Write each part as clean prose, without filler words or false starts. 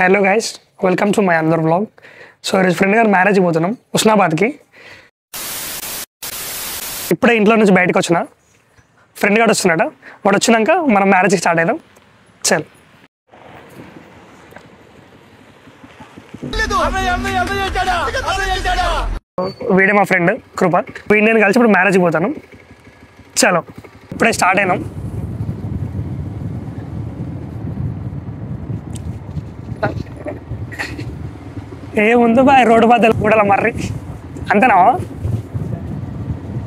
Hello guys, welcome to my అందర్ blog. So ఈరోజు friend గారు మ్యారేజ్ పోతున్నాం హుస్నాబాద్కి. ఇప్పుడే ఇంట్లో నుంచి బయటకు వచ్చిన ఫ్రెండ్ గారు వస్తున్నాడు. వాడు వచ్చినాక మనం మ్యారేజ్కి స్టార్ట్ అయిదాం. చల్. వీడే మా ఫ్రెండ్ కృప. వీడిని కలిసి ఇప్పుడు మ్యారేజ్కి పోతాను. చలో, ఇప్పుడే స్టార్ట్ అయినాం. ఏముంది బాయ్, రోడ్డు బద్దలు కూడల మర్రి అంతేనా?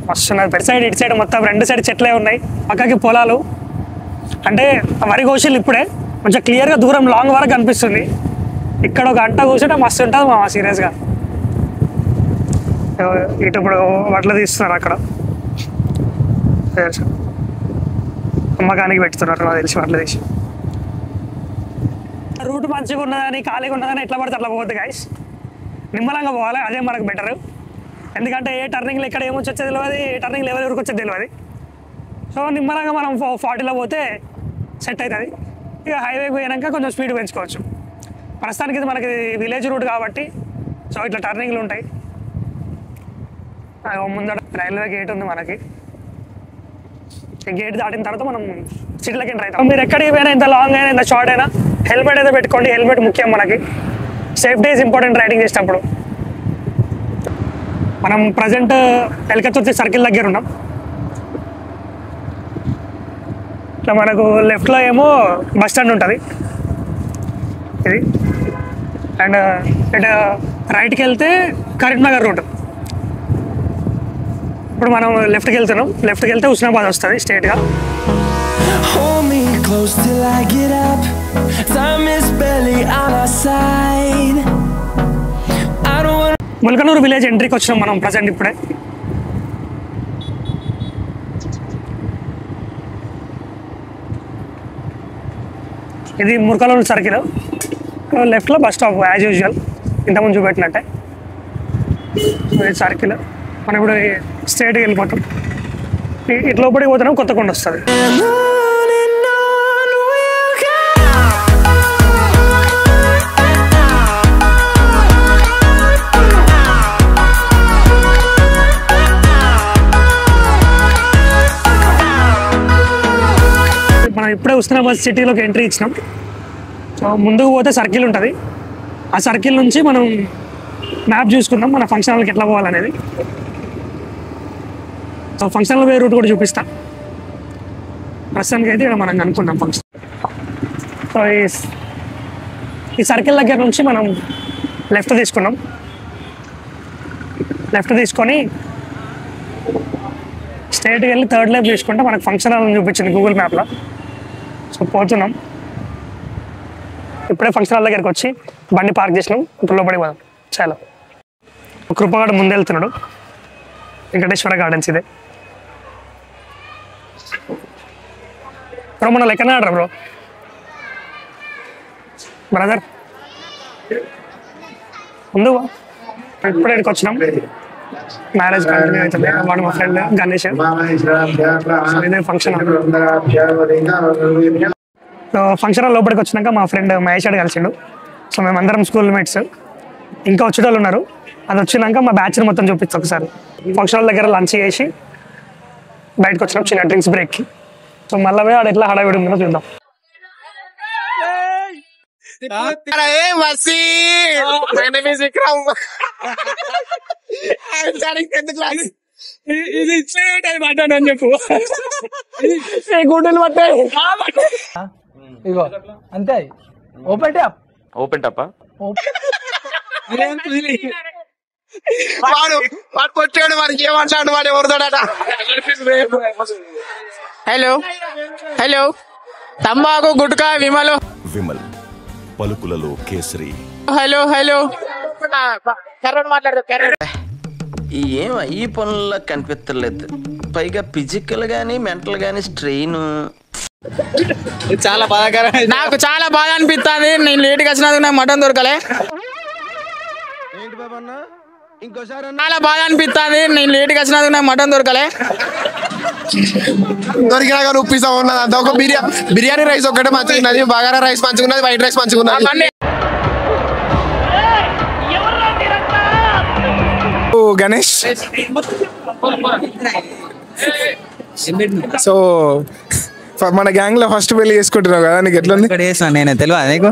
వస్తున్నది. పెద్ద సైడ్ ఇటు సైడ్ మొత్తం రెండు సైడ్ చెట్లే ఉన్నాయి, పక్కకి పొలాలు. అంటే వరి కోసిళ్ళు ఇప్పుడే కొంచెం క్లియర్గా దూరం లాంగ్ వరకు కనిపిస్తుంది. ఇక్కడ ఒక గంట కూర్చుంటే మస్తు ఉంటుంది మా సీరియస్గా. ఇటు ఇప్పుడు వడ్లు తీస్తున్నారు, అక్కడ అమ్మకానికి పెడుతున్నారు నాకు తెలిసి వడ్లు తీసి. రూట్ మంచిగా ఉన్నదని ఖాళీగా ఉన్నదని ఎట్లా పడితే అట్లా పోవద్దు గైస్. నిమ్మలంగా పోవాలి, అదే మనకు బెటర్. ఎందుకంటే ఏ టర్నింగ్లో ఎక్కడ ఏమొచ్చి వచ్చేది తెలియదు, ఏ టర్నింగ్లో ఎవరు ఎవరికి వచ్చేది తెలియదు. సో నిమ్మలంగా మనం 40లో పోతే సెట్ అవుతుంది. ఇక హైవే పోయాక కొంచెం స్పీడ్ పెంచుకోవచ్చు. ప్రస్తుతానికి ఇది మనకి విలేజ్ రూట్ కాబట్టి సో ఇట్లా టర్నింగ్లు ఉంటాయి. ముందర రైల్వే గేట్ ఉంది మనకి. ఈ గేట్ దాటిన తర్వాత మనం సిటీలోకి ఎంటర్ అవుతాం. మీరు ఎక్కడికి పోయినా, ఎంత లాంగ్ అయినా ఎంత షార్ట్ అయినా హెల్మెట్ అయితే పెట్టుకోండి. హెల్మెట్ ముఖ్యం మనకి. సేఫ్టీ ఈజ్ ఇంపార్టెంట్ రైడింగ్ చేసేటప్పుడు. మనం ప్రజెంట్ ఎల్కతుర్తి సర్కిల్ దగ్గర ఉన్నాం. ఇట్లా మనకు లెఫ్ట్లో ఏమో బస్ స్టాండ్ ఉంటుంది ఇది, అండ్ ఇటు రైట్కి వెళ్తే కరీంనగర్ రూట్. ఇప్పుడు మనం లెఫ్ట్కి వెళ్తున్నాం. లెఫ్ట్కి వెళ్తే హుస్నాబాద్ వస్తుంది స్ట్రేట్గా. ముల్కనూరు విలేజ్ ఎంట్రీకి వచ్చినాం మనం ప్రజెంట్ ఇప్పుడే. ఇది ముల్కనూరు సర్కిల్. లెఫ్ట్లో బస్ స్టాప్ యాజ్ యూజువల్, ఇంతకుముందు చూపెట్టినట్టే. ఇది సర్కిల్. మనం ఇప్పుడు స్ట్రేట్గా వెళ్ళిపోతాం. ఇట్లా లోపలికి పోతున్నాం, కొత్తకొండ వస్తుంది. మనం ఇప్పుడే హుస్నాబాద్ సిటీలోకి ఎంట్రీ ఇచ్చినాం. సో ముందుకు పోతే సర్కిల్ ఉంటుంది. ఆ సర్కిల్ నుంచి మనం మ్యాప్ చూసుకుందాం మన ఫంక్షన్ హాల్కి ఎట్లా పోవాలనేది. సో ఫంక్షన్ హాల్ వే రూట్ కూడా చూపిస్తా. ప్రస్తుతానికి అయితే ఇక్కడ మనం అనుకున్నాం ఫంక్షన్. సో ఈ సర్కిల్ దగ్గర నుంచి మనం లెఫ్ట్ తీసుకున్నాం. లెఫ్ట్ తీసుకొని స్ట్రైట్కి వెళ్ళి థర్డ్ లెఫ్ట్ తీసుకుంటే మనకు ఫంక్షన్ హాల్ చూపించింది గూగుల్ మ్యాప్లో. సో పోతున్నాం. ఇప్పుడే ఫంక్షన్ హాల్ దగ్గరికి వచ్చి బండి పార్క్ చేసినాం. ఇప్పుడు లోపలికి పోదాం. చాలా కృపగాడు ముందు వెళ్తున్నాడు. వెంకటేశ్వర గార్డెన్స్ ఇదే. బ్రో మన లెక్కనే ఆడరా బ్రో బ్రదర్. ముందు ఇప్పుడే ఇక్కడికి వచ్చినాం. మ్యారేజ్ కంటిన్యూ అవుతుంది. వాడు మా ఫ్రెండ్ గణేష్. ఇదే ఫంక్షన్ హాల్. ఫంక్షన్ హాల్ లోపలికి వచ్చినాక మా ఫ్రెండ్ మహేష్ గారు కలిసిండు. సో మేమందరం స్కూల్ మేట్స్. ఇంకా వచ్చేటోళ్ళు ఉన్నారు. అది వచ్చినాక మా బ్యాచ్ని మొత్తం చూపిస్తాం ఒకసారి. ఫంక్షన్ హాల్ దగ్గర లంచ్ చేసి బయటకు వచ్చినాం చిన్న డ్రింక్స్ బ్రేక్కి. సో మళ్ళీ పోయి ఆడ ఎట్లా హడావిడి ఉందో చూద్దాం. చెప్పు గుడ్డలు పట్టాయి. ఇగో అంతే. Open top. ఓపెన్ టాపా? వాడు కొట్టాడు, వాడికి ఏమంటాడు, వాడు ఎవరుతాడట. హలో హలో, తంబాకు గుట్కా విమల్. విమల్ పలుకులలో కేసరి. హలో హలో, మాట్లాడదు. ఏం ఈ పనుల్లో కనిపించలేదు. పైగా ఫిజికల్ గానీ మెంటల్ గానీ స్ట్రెయిన్. చాలా బాధాకరం. నాకు చాలా బాధ అనిపిస్తుంది. నేను లేట్గా వచ్చినందుకు నాకు మటన్ దొరకలే. చాలా బాధ అనిపిస్తుంది. నేను లేట్గా వచ్చినందుకు నాకు మటన్ దొరకలే. దొరికినా కానీ ఉప్పిస్తా ఉన్నది. అంత ఒక బిర్యానీ రైస్ ఒకటే మంచిగా ఉన్నది, బగారా రైస్ మంచిగా ఉన్నది, వైట్ రైస్ మంచిగా ఉన్నది. గణేష్. సో మన గ్యాంగ్ లో ఫస్ట్ పెళ్లి చేసుకుంటున్నావు కదా, నీకు ఎట్లా ఉంది? నేనే తెలియదు నీకు.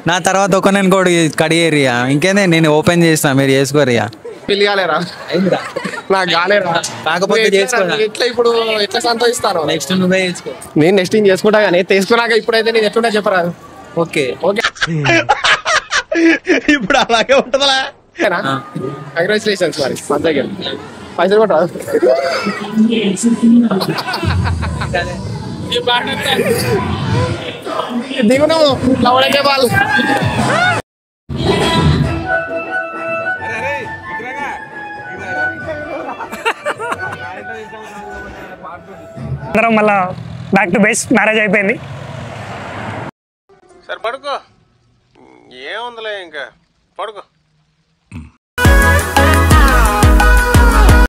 నా తర్వాత ఒక నేను కూడా కడిగేరియా ఇంకేందే నేను ఓపెన్ చేస్తా, మీరు చేసుకోరియా. పెళ్లి కాలేరా? నాకు కాలేరా. కాకపోతే ఎట్లా ఇప్పుడు ఎట్లా సంతోషిస్తాను? నెక్స్ట్ నువ్వే చేసుకో. నేను నెక్స్ట్ చేసుకుంటా కానీ తీసుకున్నాక ఇప్పుడైతే నేను ఎట్లుంటా చెప్పరా? ఓకే ఓకే ఇప్పుడు అలాగే ఉంటుందా? కంగ్రాచులేషన్స్ మరి మన దగ్గర పైసలు కూడా దిగును లవడకే వాళ్ళు. అందరం మళ్ళా బ్యాక్ టు బేస్. మ్యారేజ్ అయిపోయింది. సరే పడుకో, ఏముందిలే ఇంకా పడుకో.